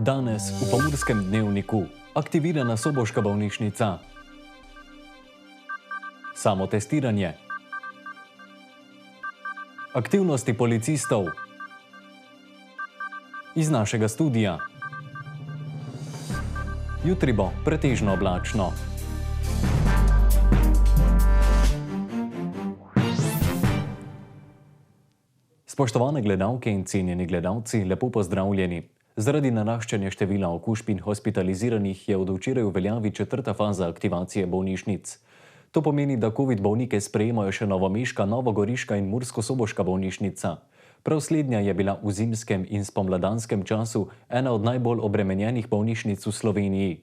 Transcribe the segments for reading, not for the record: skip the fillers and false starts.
Danes v Pomurskem dnevniku aktivirana soboška bolnišnica. Samotestiranje. Aktivnosti policistov. Iz našega studia. Jutri bo pretežno oblačno. Spoštovane gledalke in cenjeni gledalci, lepo pozdravljeni. Zaradi naraščanja števila okužb in hospitaliziranih je od včeraj v veljavi 4. faza aktivacije bolnišnic. To pomeni, da COVID bolnike sprejemajo še novomeška, novogoriška in mursko-soboška bolnišnica. Prav slednja je bila v zimskem in spomladanskem času ena od najbolj obremenjenih bolnišnic v Sloveniji.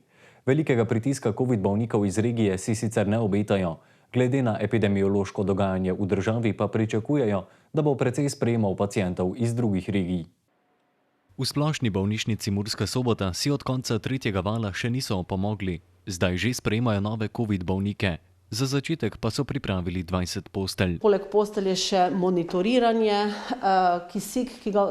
Velikega pritiska COVID bolnikov iz regije si sicer ne obetajo, glede na epidemiološko dogajanje v državi pa pričakujejo, da bo precej sprejemov pacientov iz drugih regij. V splošni bolnišnici Murska Sobota si od konca tretjega vala še niso opomogli. Zdaj že sprejemajo nove COVID bolnike. Za začetek pa so pripravili 20 postelj. Poleg postelj je še monitoriranje, kisik, ki ga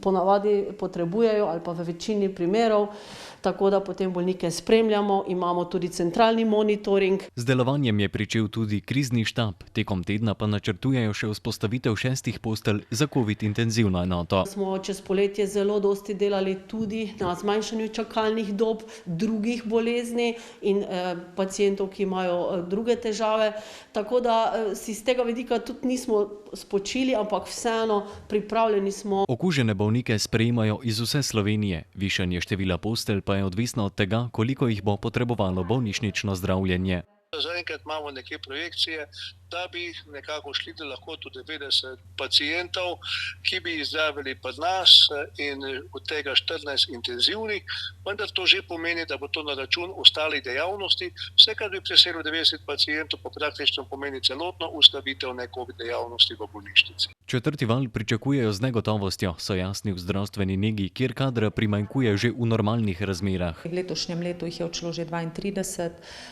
ponavadi potrebujejo ali pa v večini primerov, tako da potem bolnike spremljamo, imamo tudi centralni monitoring. Z delovanjem je pričel tudi krizni štab, tekom tedna pa načrtujejo še vzpostavitev 6 postelj za COVID intenzivno enoto. Smo čez poletje zelo dosti delali tudi na zmanjšanju čakalnih dob, drugih bolezni in pacientov, ki imajo druge težave, tako da si z tega vidika tudi nismo spočili, ampak vseeno pripravljeni smo. Okužene bolnike sprejemajo iz vse Slovenije, višanje števila postelj pa je odvisno od tega, koliko jih bo potrebovalo bolnišnično zdravljenje. Zaenkrat imamo neke projekcije, da bi nekako šli da lahko tudi 90 pacientov, ki bi zdravili pri nas in od tega 14 intenzivnih, vendar to že pomeni, da bo to na račun ostalih dejavnosti. Vse, kar bi preselil 90 pacientov, pa praktično pomeni celotno ustavitev COVID dejavnosti v bolnišnici. Četrti val pričakujejo z negotovostjo, so jasni v zdravstveni negi, kjer kadra primanjkuje že v normalnih razmerah. V letošnjem letu jih je odšlo že 32,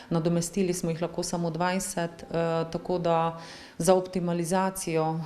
nadomestili smo jih lahko samo 20, tako da za optimalizacijo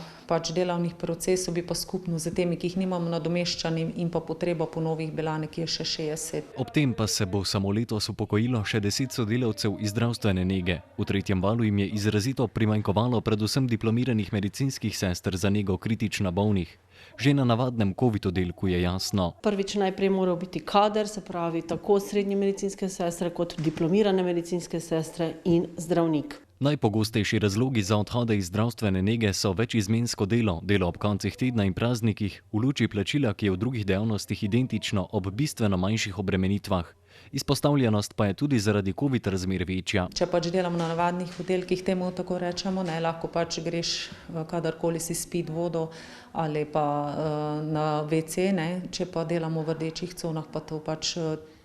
delovnih procesov bi pa skupno z temi, ki jih nimamo nadomeščanim in pa potrebo po novih bila nekje še 60. Ob tem pa se bo samo letos upokojilo še 10 sodelavcev iz zdravstvene nege. V tretjem valu jim je izrazito primanjkovalo predvsem diplomiranih medicinskih sester za nego kritično bolnih. Že na navadnem COVID oddelku je jasno. Prvič najprej mora biti kader, se pravi tako srednje medicinske sestre kot diplomirane medicinske sestre in zdravnik. Najpogostejši razlogi za odhode iz zdravstvene nege so večizmensko delo, delo ob koncih tedna in praznikih, v luči plačila, ki je v drugih dejavnostih identično ob bistveno manjših obremenitvah. Izpostavljenost pa je tudi zaradi COVID razmer večja. Če delamo na navadnih oddelkih, temu tako rečemo, lahko greš kadarkoli si spit vodo ali pa na WC, če pa delamo v rdečih conah, pa to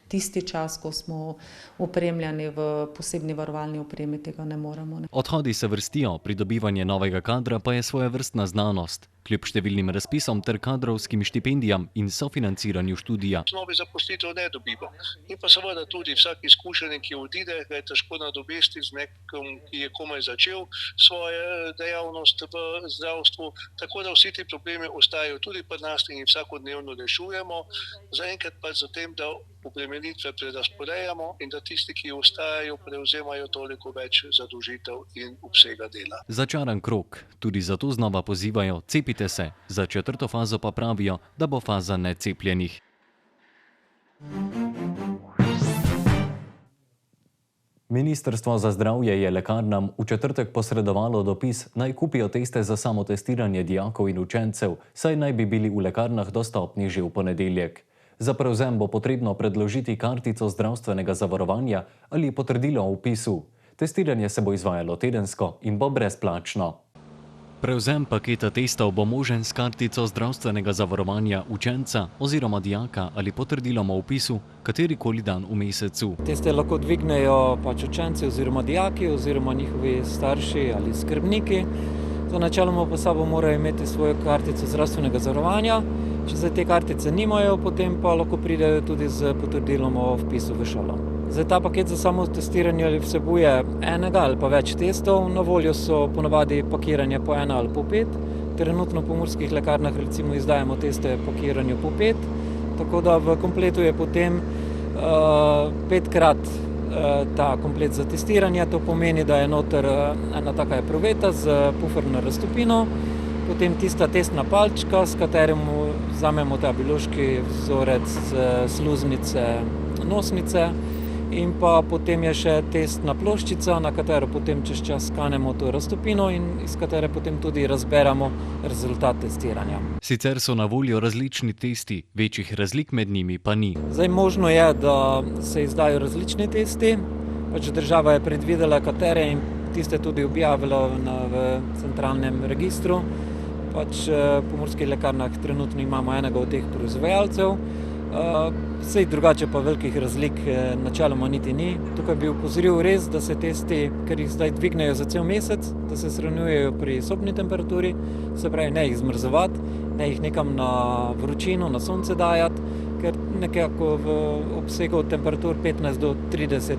tisti čas, ko smo opremljeni v posebni varovalni opremi, tega ne moremo. Odhodi se vrstijo, pridobivanje novega kadra pa je svojevrstna znanost. Kljub številnim razpisom ter kadrovskim štipendijam in sofinanciranju študija. Novi zaposlitev ne dobimo. In pa seveda tudi vsak izkušenj, ki odide, ga je težko nadomestiti z nekom, ki je komaj začel svojo dejavnost v zdravstvu. Tako da vsi ti problemi ostajajo tudi pri nas in vsakodnevno rešujemo. Zaenkrat pa zatem, da obremenitve prerazporejamo in da tisti, ki ostajajo, prevzemajo toliko več zadolžitev in obsega dela. Začaran krog. Tudi zato znova pozivajo, cepite se. Za 4. fazo pa pravijo, da bo faza necepljenih. Ministrstvo za zdravje je lekarnam v četrtek posredovalo dopis, naj kupijo teste za samotestiranje dijakov in učencev, saj naj bi bili v lekarnah dostopni že v ponedeljek. Za prevzem bo potrebno predložiti kartico zdravstvenega zavarovanja ali potrdilo o vpisu. Testiranje se bo izvajalo tedensko in bo brezplačno. Prevzem paketa testov bo možen s kartico zdravstvenega zavarovanja učenca oziroma dijaka ali potrdilom o vpisu katerikoli dan v mesecu. Teste lahko dvignejo učenci oziroma dijaki oziroma njihovi starši ali skrbniki. To načeloma pa sabo morajo imeti svojo kartico zdravstvenega zavarovanja. Če za te kartice nimajo, potem pa lahko pridejo tudi z potrdilom o vpisu v šolo. Zdaj, ta paket za samotestiranje vsebuje enega ali pa več testov. Na voljo so ponavadi pakiranje po 1 ali po 5. Trenutno po murskih lekarnah recimo izdajamo teste pakiranju po 5. tako da v kompletu je potem 5-krat ta komplet za testiranje. To pomeni, da je noter ena taka epruveta z puferno raztopino, potem tista testna palčka, s katerim vzamemo ta biološki vzorec sluznice nosnice, in pa potem je še testna ploščica, na katero potem čez čas skanemo to raztopino in iz katere potem tudi razberemo rezultat testiranja. Sicer so na voljo različni testi, večjih razlik med njimi pa ni. Zdaj možno je, da se izdajo različni testi, pač država je predvidela katere in tiste tudi objavila v centralnem registru. Pač v Pomurskih lekarnah trenutno imamo enega od teh proizvajalcev. Sej drugače pa velikih razlik načeloma niti ni. Tukaj bi opozoril res, da se testi, ker jih zdaj dvignejo za cel mesec, da se shranjujejo pri sobni temperaturi, se pravi ne jih zmrzovati, ne jih nekam na vročino, na sonce dajati, ker nekako v obsegu temperatur 15 do 30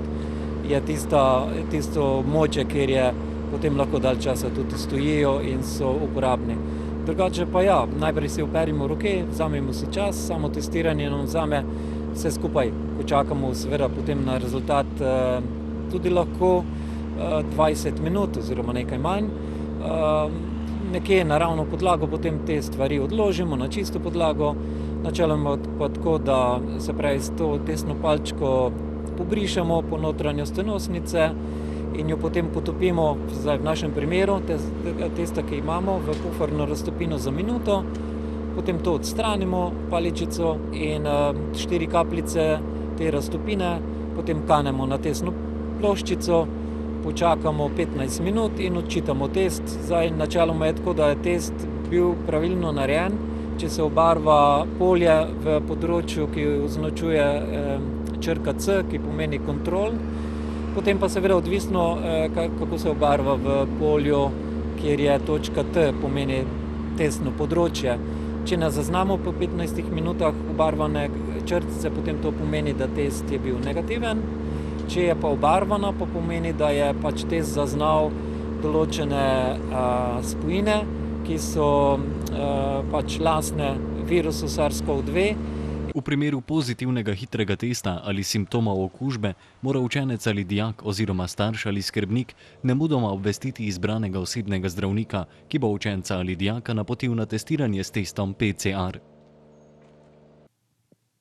je tisto območje, kjer je potem lahko dalj časa tudi stojijo in so uporabni. Drugače pa ja, najprej si operimo roke, vzamemo si čas, samo testiranje nam vzame vse skupaj, ko čakamo seveda potem na rezultat tudi lahko 20 minut oziroma nekaj manj. Nekje na ravno podlago potem te stvari odložimo na čisto podlago, načeloma pa tako, da se pravi s to testno palčko pobrišemo po notranjosti nosnice in jo potem potopimo, zdaj v našem primeru, testa, ki imamo, v puferno raztopino za minuto, potem to odstranimo, paličico, in 4 kapljice te raztopine potem kanemo na testno ploščico, počakamo 15 minut in odčitamo test. Zdaj načeloma je tako, da je test bil pravilno narejen, če se obarva polje v področju, ki označuje črka C, ki pomeni kontrol, potem pa seveda odvisno, kako se obarva v polju, kjer je točka T, pomeni testno področje. Če ne zaznamo po 15 minutah obarvane črtice, potem to pomeni, da test je bil negativen. Če je pa obarvana, pa pomeni, da je pač test zaznal določene spojine, ki so pač lastne virusu SARS-CoV-2. V primeru pozitivnega hitrega testa ali simptomov okužbe mora učenec ali dijak oziroma starš ali skrbnik nemudoma obvestiti izbranega osebnega zdravnika, ki bo učenca ali dijaka napotil na testiranje s testom PCR.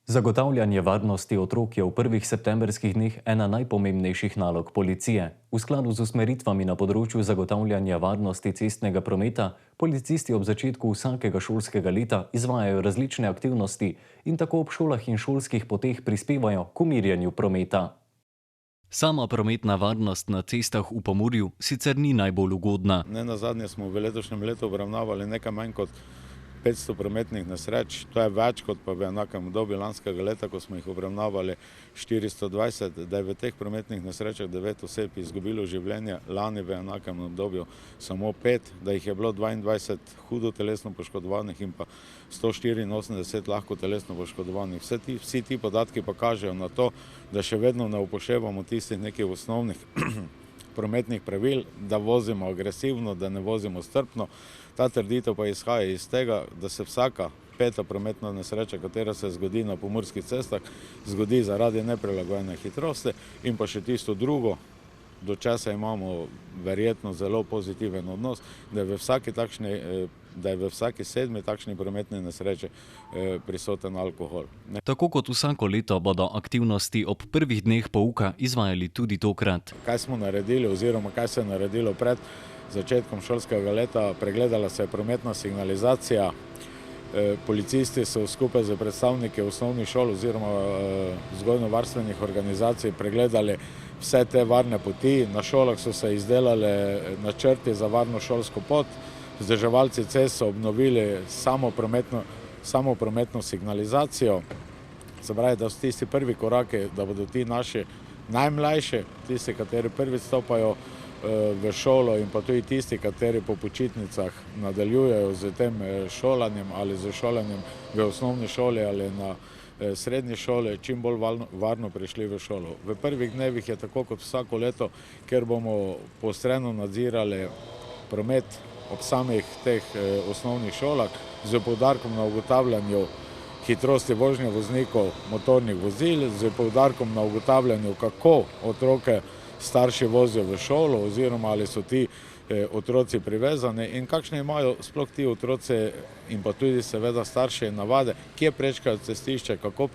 Zagotavljanje varnosti otrok je v prvih septembrskih dneh ena najpomembnejših nalog policije. V skladu z usmeritvami na področju zagotavljanja varnosti cestnega prometa, policisti ob začetku vsakega šolskega leta izvajajo različne aktivnosti in tako ob šolah in šolskih poteh prispevajo k umirjanju prometa. Sama prometna varnost na cestah v Pomurju sicer ni najbolj ugodna. Nenazadnje smo v letošnjem letu obravnavali nekaj manj kot 500 prometnih nesreč, to je več kot pa v enakem obdobju lanskega leta, ko smo jih obravnavali 420, da je v teh prometnih nesrečah 9 oseb izgubilo življenje, lani v enakem obdobju samo 5, da jih je bilo 22 hudo telesno poškodovanih in pa 184 lahko telesno poškodovanih. Vsi ti podatki pa kažejo na to, da še vedno ne upoštevamo tistih nekih osnovnih prometnih pravil, da vozimo agresivno, da ne vozimo strpno. Ta trditev pa izhaja iz tega, da se vsaka 5. prometna nesreča, katera se zgodi na pomurskih cestah, zgodi zaradi neprilagojene hitrosti in pa še tisto drugo, do česa imamo verjetno zelo pozitiven odnos, da je v vsaki 7. takšni prometni nesreči prisoten alkohol. Tako kot vsako leto bodo aktivnosti ob prvih dneh pouka izvajali tudi tokrat. Kaj smo naredili oziroma kaj se je naredilo pred začetkom šolskega leta? Pregledala se je prometna signalizacija. Policisti so skupaj z predstavniki osnovnih šol oziroma vzgojno-varstvenih organizacij pregledali vse te varne poti. Na šolah so se izdelali načrti za varno šolsko pot. Vzdrževalci cest so obnovili samo prometno signalizacijo. Se pravi, da so tisti prvi koraki, da bodo ti naši najmlajši, tisti, kateri prvi stopajo v šolo in pa tudi tisti, kateri po počitnicah nadaljujejo z tem šolanjem ali z šolanjem v osnovni šoli ali na srednji šoli, čim bolj varno prišli v šolo. V prvih dnevih je tako kot vsako leto, ker bomo poostreno nadzirali promet ob samih teh osnovnih šolah z poudarkom na ugotavljanju hitrosti vožnje voznikov motornih vozil, z poudarkom na ugotavljanju, kako otroke starši vozijo v šolo oziroma ali so ti otroci privezani in kakšne imajo sploh ti otroci in pa tudi seveda starši navade, kje prečkajo cestišče, kako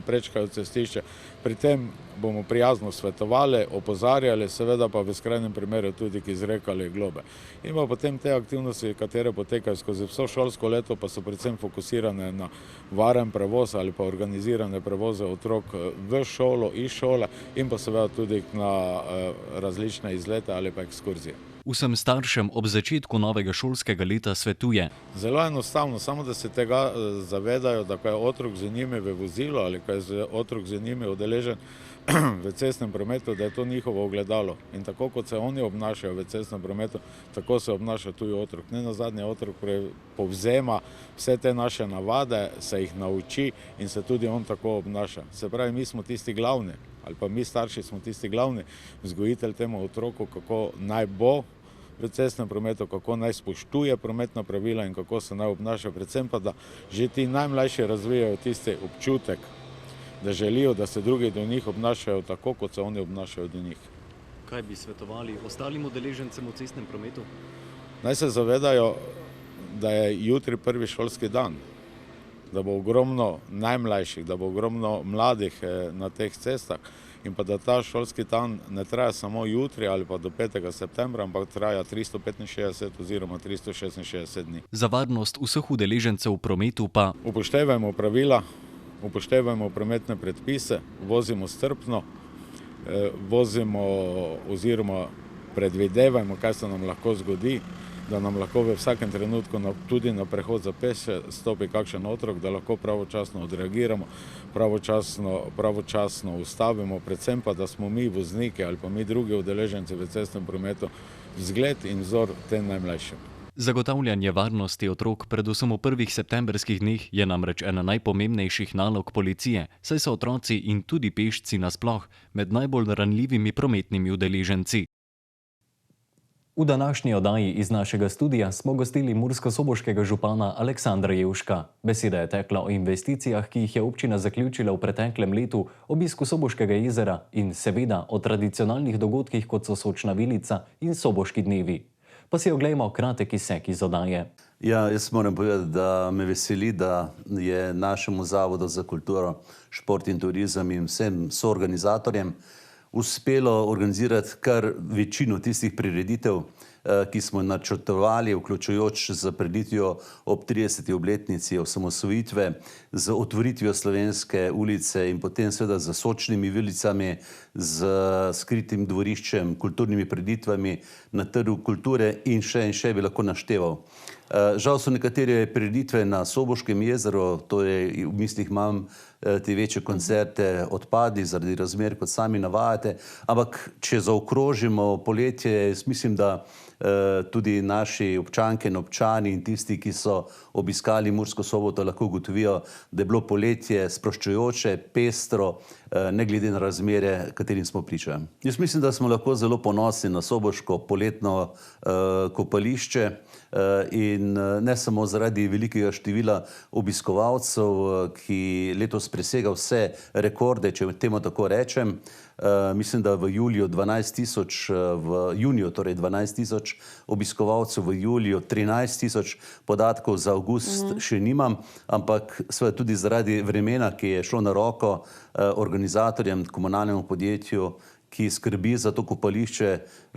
prečkajo cestišče. Pri tem bomo prijazno svetovali, opozarjali, seveda pa v skrajnem primeru tudi izrekali globe. In pa potem te aktivnosti, katere potekajo skozi vso šolsko leto, pa so predvsem fokusirane na varen prevoz ali pa organizirane prevoze otrok v šolo, iz šole in pa seveda tudi na različne izlete ali pa ekskurzije. Vsem staršem ob začetku novega šolskega leta svetuje: zelo enostavno, samo da se tega zavedajo, da ko je otrok z njimi v vozilu ali ko je otrok z njimi udeležen v cestnem prometu, da je to njihovo ogledalo. In tako kot se oni obnašajo v cestnem prometu, tako se obnaša tudi otrok. Nenazadnje otrok povzema vse te naše navade, se jih nauči in se tudi on tako obnaša. Se pravi, mi smo tisti glavni, ali pa mi starši smo tisti glavni vzgojitelj temu otroku, kako naj bo v cestnem prometu, kako naj spoštuje prometna pravila in kako se naj obnaša. Predvsem pa, da že ti najmlajši razvijajo tisti občutek, da želijo, da se drugi do njih obnašajo tako, kot se oni obnašajo do njih. Kaj bi svetovali ostalim udeležencem v cestnem prometu? Naj se zavedajo, da je jutri prvi šolski dan, da bo ogromno najmlajših, da bo ogromno mladih na teh cestah in pa da ta šolski dan ne traja samo jutri ali pa do 5. septembra, ampak traja 365 oziroma 366 dni. Za varnost vseh udeležencev v prometu pa upoštevajmo pravila, upoštevajmo prometne predpise, vozimo strpno, vozimo oziroma predvidevajmo, kaj se nam lahko zgodi, da nam lahko v vsakem trenutku tudi na prehod za peš stopi kakšen otrok, da lahko pravočasno odreagiramo, pravočasno ustavimo, predvsem pa, da smo mi vozniki ali pa mi drugi udeleženci v cestnem prometu vzgled in vzor tem najmlajšim. Zagotavljanje varnosti otrok, predvsem v prvih septembrskih dneh, je namreč ena najpomembnejših nalog policije, saj so otroci in tudi pešci nasploh med najbolj ranljivimi prometnimi udeleženci. V današnji oddaji iz našega studia smo gostili murskosoboškega župana Aleksandra Jevška. Beseda je tekla o investicijah, ki jih je občina zaključila v preteklem letu, obisku Soboškega jezera in seveda o tradicionalnih dogodkih, kot so Sočna vilica in Soboški dnevi. Pa si oglejmo kratek izsek iz oddaje. Ja, jaz moram povedati, da me veseli, da je našemu Zavodu za kulturo, šport in turizem in vsem soorganizatorjem uspelo organizirati kar večino tistih prireditev, ki smo načrtovali, vključujoč z prireditvijo ob 30. obletnici osamosvojitve, z otvoritvijo Slovenske ulice in potem seveda z Sočnimi vilicami, z skritim dvoriščem, kulturnimi prireditvami na Trgu kulture in še bi lahko našteval. Žal so nekatere prireditve na Soboškem jezeru, torej v mislih imam te večje koncerte, odpadli zaradi razmer, kot sami navajate, ampak če zaokrožimo poletje, jaz mislim, da tudi naši občanke in občani in tisti, ki so obiskali Mursko Soboto, lahko ugotovijo, da je bilo poletje sproščujoče, pestro, ne glede na razmere, katerim smo priča. Jaz mislim, da smo lahko zelo ponosni na soboško poletno kopališče in ne samo zaradi velikega števila obiskovalcev, ki letos presega vse rekorde, če temu tako rečem. Mislim, da v juliju 12 000, v juniju torej 12 000 obiskovalcev, v juliju 13 000, podatkov za avgust še nimam, ampak seveda tudi zaradi vremena, ki je šlo na roko organizatorjem, komunalnemu podjetju, ki skrbi za to kopališče,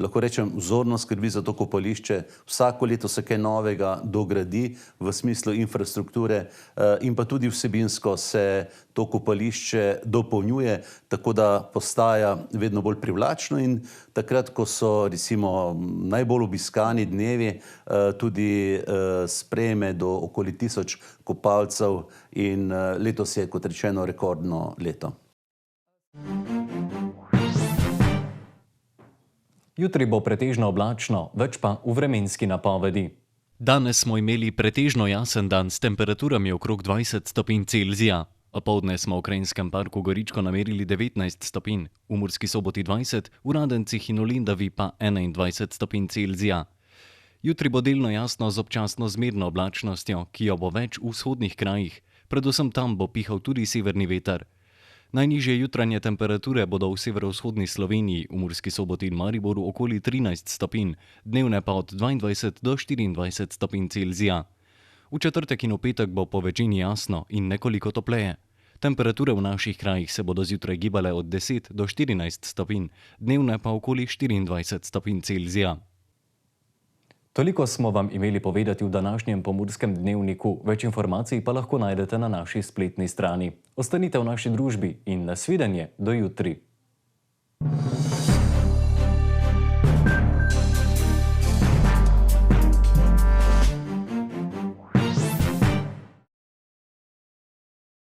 lahko rečem, vzorno skrbi za to kopališče. Vsako leto se kaj novega dogradi v smislu infrastrukture in pa tudi vsebinsko se to kopališče dopolnjuje, tako da postaja vedno bolj privlačno in takrat, ko so recimo najbolj obiskani dnevi, tudi sprejme do okoli 1000 kopalcev in letos je, kot rečeno, rekordno leto. Jutri bo pretežno oblačno, več pa v vremenski napovedi. Danes smo imeli pretežno jasen dan s temperaturami okrog 20 stopinj Celzija. Opoldne smo v Krajnskem parku Goričko namerili 19 stopinj, v Murski Soboti 20, v Radencih in v Lendavi pa 21 stopinj Celzija. Jutri bo delno jasno z občasno zmerno oblačnostjo, ki jo bo več v vzhodnih krajih. Predvsem tam bo pihal tudi severni veter. Najnižje jutranje temperature bodo v severovzhodni Sloveniji, v Murski Soboti in Mariboru okoli 13 stopinj, dnevne pa od 22 do 24 stopinj Celzija. V četrtek in v petek bo po večini jasno in nekoliko topleje. Temperature v naših krajih se bodo zjutraj gibale od 10 do 14 stopinj, dnevne pa okoli 24 stopinj Celzija. Toliko smo vam imeli povedati v današnjem Pomurskem dnevniku, več informacij pa lahko najdete na naši spletni strani. Ostanite v naši družbi in nasvidenje do jutri.